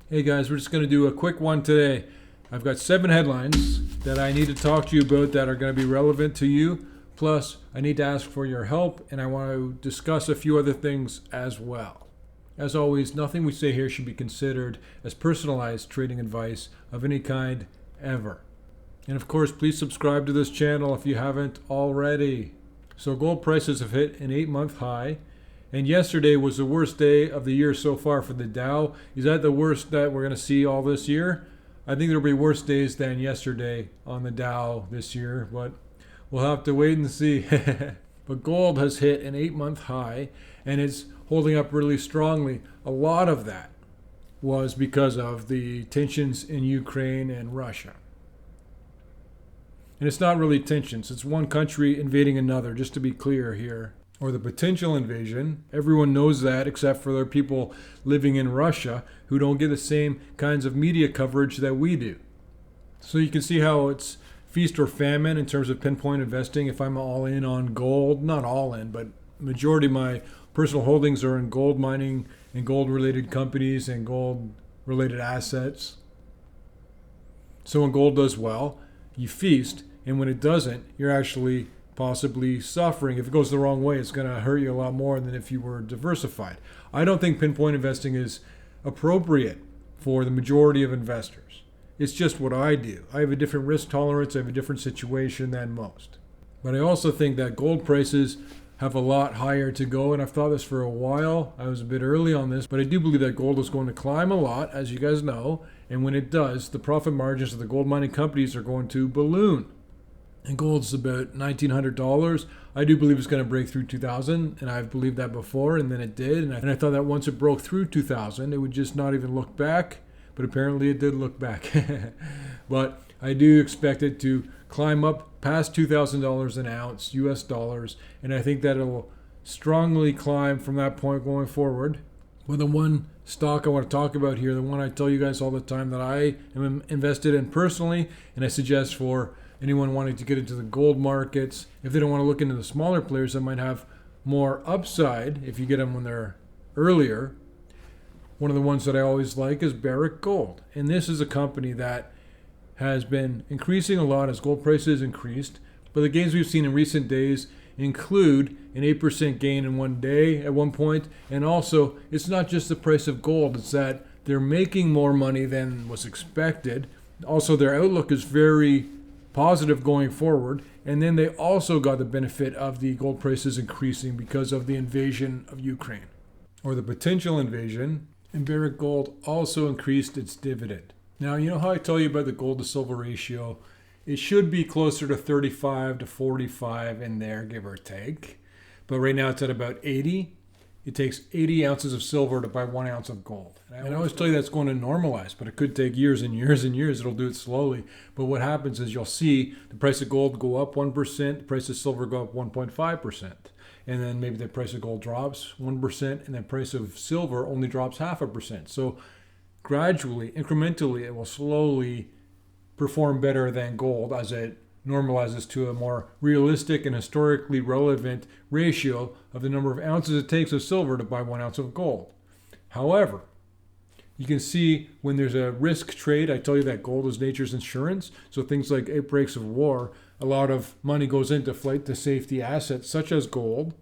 Hey guys, we're just going to do a quick one today. I've got 7 headlines that I need to talk to you about that are going to be relevant to you. Plus, I need to ask for your help and I want to discuss a few other things as well. As always, nothing we say here should be considered as personalized trading advice of any kind ever. And of course, please subscribe to this channel if you haven't already. So gold prices have hit an 8-month high. And yesterday was the worst day of the year so far for the Dow. Is that the worst that we're going to see all this year? I think there'll be worse days than yesterday on the Dow this year, but we'll have to wait and see. But gold has hit an 8-month high and it's holding up really strongly. A lot of that was because of the tensions in Ukraine and Russia. And it's not really tensions, it's one country invading another, just to be clear here. Or the potential invasion. Everyone knows that except for the people living in Russia who don't get the same kinds of media coverage that we do. So you can see how it's feast or famine in terms of pinpoint investing. If I'm all in on gold, not all in, but majority of my personal holdings are in gold mining and gold related companies and gold related assets. So when gold does well, you feast, and when it doesn't, you're actually possibly suffering. If it goes the wrong way, it's going to hurt you a lot more than if you were diversified. I don't think pinpoint investing is appropriate for the majority of investors. It's just what I do. I have a different risk tolerance. I have a different situation than most. But I also think that gold prices have a lot higher to go, and I've thought this for a while. I was a bit early on this, but I do believe that gold is going to climb a lot, as you guys know, and when it does, the profit margins of the gold mining companies are going to balloon. And gold's about $1,900. I do believe it's going to break through 2,000, and I've believed that before, and then it did. And I thought that once it broke through 2,000, it would just not even look back. But apparently it did look back. But I do expect it to climb up past $2,000 an ounce, US dollars, and I think that it'll strongly climb from that point going forward. But the one stock I want to talk about here, the one I tell you guys all the time that I am invested in personally, and I suggest for anyone wanting to get into the gold markets, if they don't want to look into the smaller players that might have more upside if you get them when they're earlier. One of the ones that I always like is Barrick Gold. And this is a company that has been increasing a lot as gold prices increased. But the gains we've seen in recent days include an 8% gain in one day at one point. And also, it's not just the price of gold, it's that they're making more money than was expected. Also, their outlook is very positive going forward, and then they also got the benefit of the gold prices increasing because of the invasion of Ukraine, or the potential invasion, and Barrick Gold also increased its dividend. Now, you know how I tell you about the gold to silver ratio? It should be closer to 35 to 45 in there, give or take, but right now it's at about 80. It takes 80 ounces of silver to buy 1 ounce of gold. And I always tell you that's going to normalize, but it could take years and years and years. It'll do it slowly. But what happens is you'll see the price of gold go up 1%, the price of silver go up 1.5%. And then maybe the price of gold drops 1%, and the price of silver only drops 0.5%. So gradually, incrementally, it will slowly perform better than gold as it normalizes to a more realistic and historically relevant ratio of the number of ounces it takes of silver to buy 1 ounce of gold. However, you can see when there's a risk trade, I tell you that gold is nature's insurance. So things like outbreaks of war, a lot of money goes into flight to safety assets such as gold.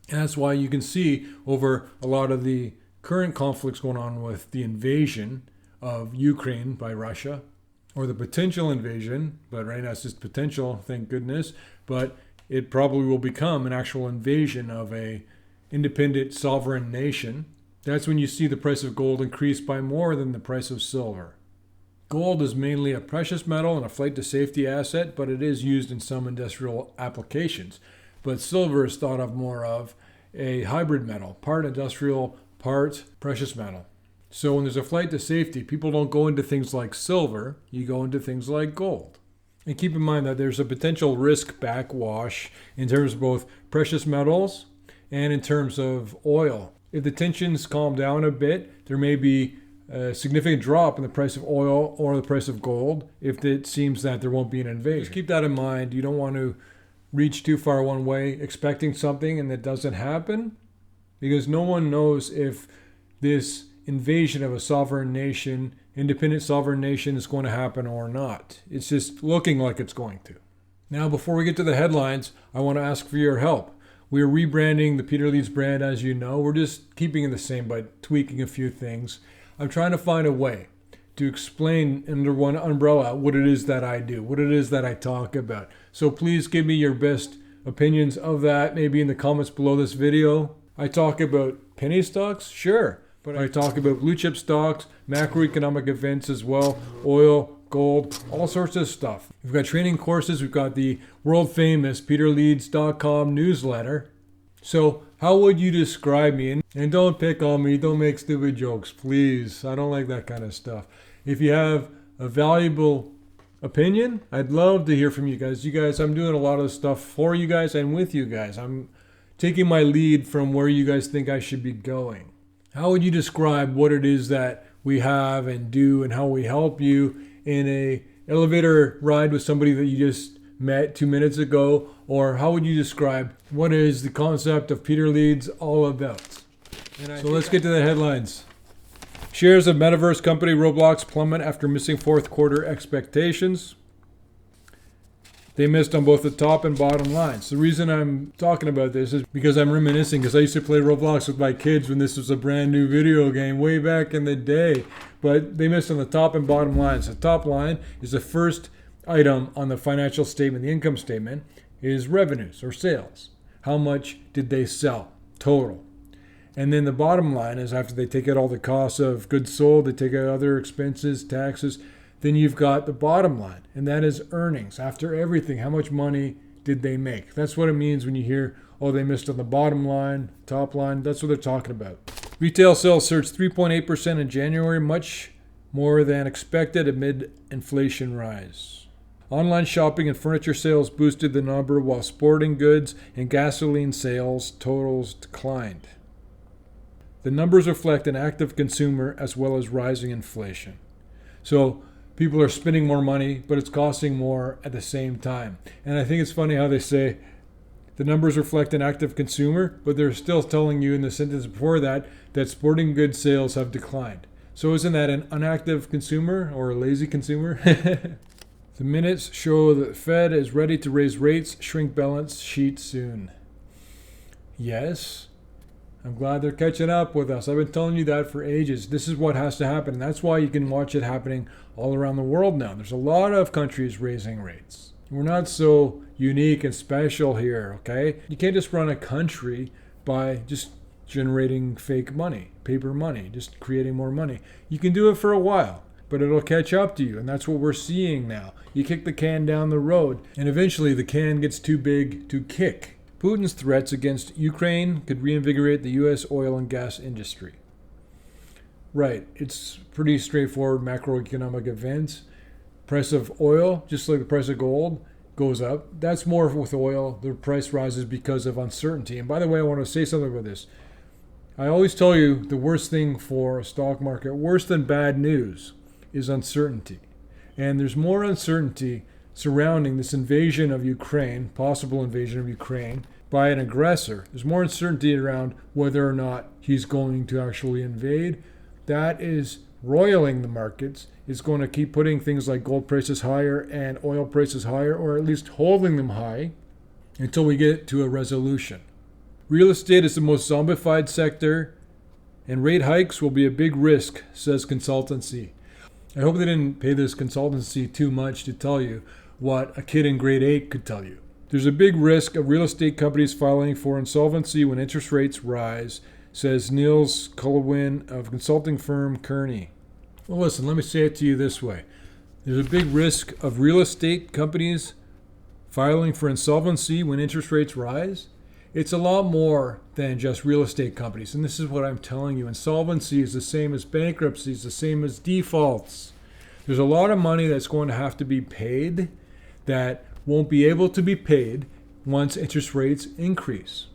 And that's why you can see over a lot of the current conflicts going on with the invasion of Ukraine by Russia, or the potential invasion, but right now it's just potential, thank goodness, but it probably will become an actual invasion of a independent sovereign nation. That's when you see the price of gold increase by more than the price of silver. Gold is mainly a precious metal and a flight to safety asset, but it is used in some industrial applications. But silver is thought of more of a hybrid metal, part industrial, part precious metal. So when there's a flight to safety, people don't go into things like silver, you go into things like gold. And keep in mind that there's a potential risk backwash in terms of both precious metals and in terms of oil. If the tensions calm down a bit, there may be a significant drop in the price of oil or the price of gold if it seems that there won't be an invasion. Just keep that in mind. You don't want to reach too far one way expecting something and that doesn't happen, because no one knows if this invasion of a sovereign nation, independent sovereign nation, is going to happen or not. It's just looking like it's going to. Now, before we get to the headlines, I want to ask for your help. We are rebranding the Peter Leeds brand, as you know. We're just keeping it the same by tweaking a few things. I'm trying to find a way to explain under one umbrella what it is that I do, what it is that I talk about. So please give me your best opinions of that, maybe in the comments below this video. I talk about penny stocks, sure, but I talk about blue chip stocks, macroeconomic events as well, oil, gold, all sorts of stuff. We've got training courses. We've got the world famous peterleeds.com newsletter. So how would you describe me? And don't pick on me. Don't make stupid jokes, please. I don't like that kind of stuff. If you have a valuable opinion, I'd love to hear from you guys. You guys, I'm doing a lot of stuff for you guys and with you guys. I'm taking my lead from where you guys think I should be going. How would you describe what it is that we have and do and how we help you in a elevator ride with somebody that you just met 2 minutes ago? Or how would you describe what is the concept of Peter Leeds all about? So let's get to the headlines. Shares of metaverse company Roblox plummet after missing fourth quarter expectations. They missed on both the top and bottom lines. The reason I'm talking about this is because I'm reminiscing, because I used to play Roblox with my kids when this was a brand new video game way back in the day. But they missed on the top and bottom lines. The top line is the first item on the financial statement, the income statement, is revenues or sales. How much did they sell total? And then the bottom line is after they take out all the costs of goods sold, they take out other expenses, taxes, then you've got the bottom line, and that is earnings. After everything, how much money did they make? That's what it means when you hear, oh, they missed on the bottom line, top line. That's what they're talking about. Retail sales surged 3.8% in January, much more than expected amid inflation rise. Online shopping and furniture sales boosted the number, while sporting goods and gasoline sales totals declined. The numbers reflect an active consumer as well as rising inflation. So people are spending more money, but it's costing more at the same time. And I think it's funny how they say the numbers reflect an active consumer, but they're still telling you in the sentence before that sporting goods sales have declined. So isn't that an inactive consumer or a lazy consumer? The minutes show that the Fed is ready to raise rates, shrink balance sheet soon. Yes. I'm glad they're catching up with us. I've been telling you that for ages. This is what has to happen. And that's why you can watch it happening all around the world now. There's a lot of countries raising rates. We're not so unique and special here, okay? You can't just run a country by just generating fake money, paper money, just creating more money. You can do it for a while, but it'll catch up to you. And that's what we're seeing now. You kick the can down the road, and eventually the can gets too big to kick. Putin's threats against Ukraine could reinvigorate the U.S. oil and gas industry. Right, it's pretty straightforward macroeconomic events. Price of oil, just like the price of gold, goes up. That's more with oil. The price rises because of uncertainty. And by the way, I want to say something about this. I always tell you the worst thing for a stock market, worse than bad news, is uncertainty. And there's more uncertainty surrounding this invasion of Ukraine, possible invasion of Ukraine, by an aggressor. There's more uncertainty around whether or not he's going to actually invade. That is roiling the markets. It's going to keep putting things like gold prices higher and oil prices higher, or at least holding them high until we get to a resolution. Real estate is the most zombified sector, and rate hikes will be a big risk, says consultancy. I hope they didn't pay this consultancy too much to tell you what a kid in grade 8 could tell you. There's a big risk of real estate companies filing for insolvency when interest rates rise, says Niels Culwin of consulting firm Kearney. Well, listen, let me say it to you this way. There's a big risk of real estate companies filing for insolvency when interest rates rise. It's a lot more than just real estate companies. And this is what I'm telling you. Insolvency is the same as bankruptcy, is the same as defaults. There's a lot of money that's going to have to be paid that won't be able to be paid once interest rates increase.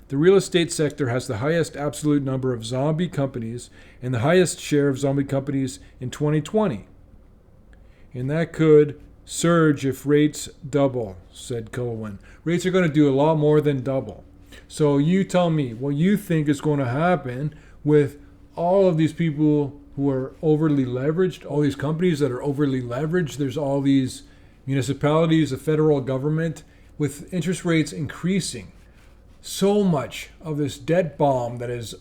The real estate sector has the highest absolute number of zombie companies and the highest share of zombie companies in 2020. And that could surge if rates double, said Colwyn. Rates are going to do a lot more than double. So you tell me what you think is going to happen with all of these people who are overly leveraged, all these companies that are overly leveraged, there's all these municipalities, the federal government, with interest rates increasing. So much of this debt bomb that is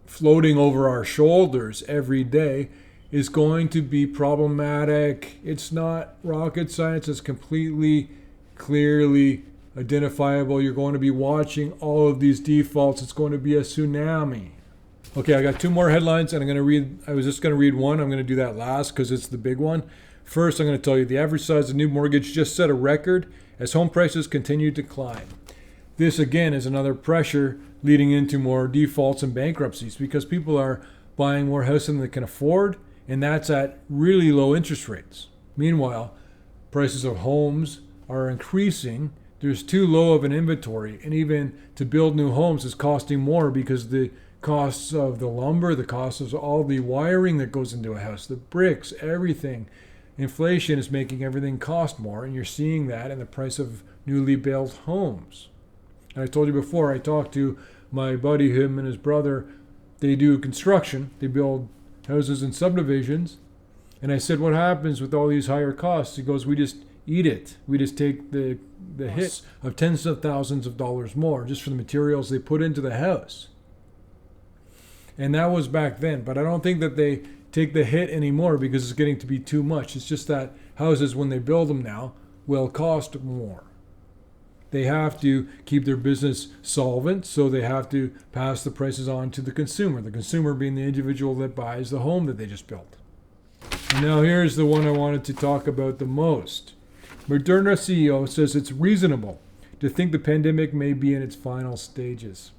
floating over our shoulders every day is going to be problematic. It's not rocket science. It's completely, clearly identifiable. You're going to be watching all of these defaults. It's going to be a tsunami. Okay, I got two more headlines, and I was just going to read one. I'm going to do that last because it's the big one. First, I'm going to tell you the average size of new mortgage just set a record as home prices continue to climb. This, again, is another pressure leading into more defaults and bankruptcies because people are buying more houses than they can afford, and that's at really low interest rates. Meanwhile, prices of homes are increasing. There's too low of an inventory, and even to build new homes is costing more because the costs of the lumber, the costs of all the wiring that goes into a house, the bricks, everything. Inflation is making everything cost more, and you're seeing that in the price of newly built homes. And I told you before, I talked to my buddy, him and his brother. They do construction. They build houses and subdivisions. And I said, what happens with all these higher costs? He goes, we just eat it. We just take the hit of tens of thousands of dollars more just for the materials they put into the house. And that was back then. But I don't think that they take the hit anymore because it's getting to be too much. It's just that houses, when they build them now, will cost more. They have to keep their business solvent, so they have to pass the prices on to the consumer being the individual that buys the home that they just built. And now here's the one I wanted to talk about the most. Moderna CEO says it's reasonable to think the pandemic may be in its final stages.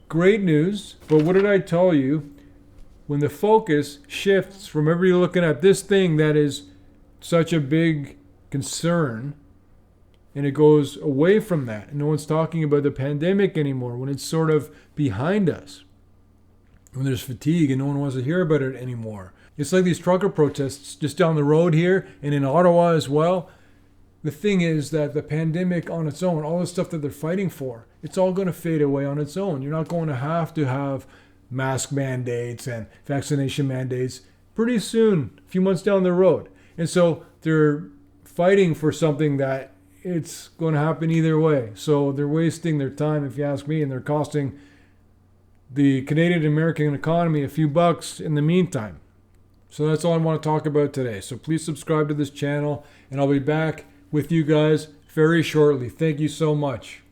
Great news, but what did I tell you? When the focus shifts from everybody looking at this thing that is such a big concern, and it goes away from that, and no one's talking about the pandemic anymore, when it's sort of behind us, when there's fatigue and no one wants to hear about it anymore. It's like these trucker protests just down the road here and in Ottawa as well. The thing is that the pandemic on its own, all the stuff that they're fighting for, it's all going to fade away on its own. You're not going to have mask mandates and vaccination mandates pretty soon, a few months down the road. And so they're fighting for something that it's going to happen either way. So they're wasting their time, if you ask me, and they're costing the Canadian American economy a few bucks in the meantime. So that's all I want to talk about today. So please subscribe to this channel, and I'll be back with you guys very shortly. Thank you so much.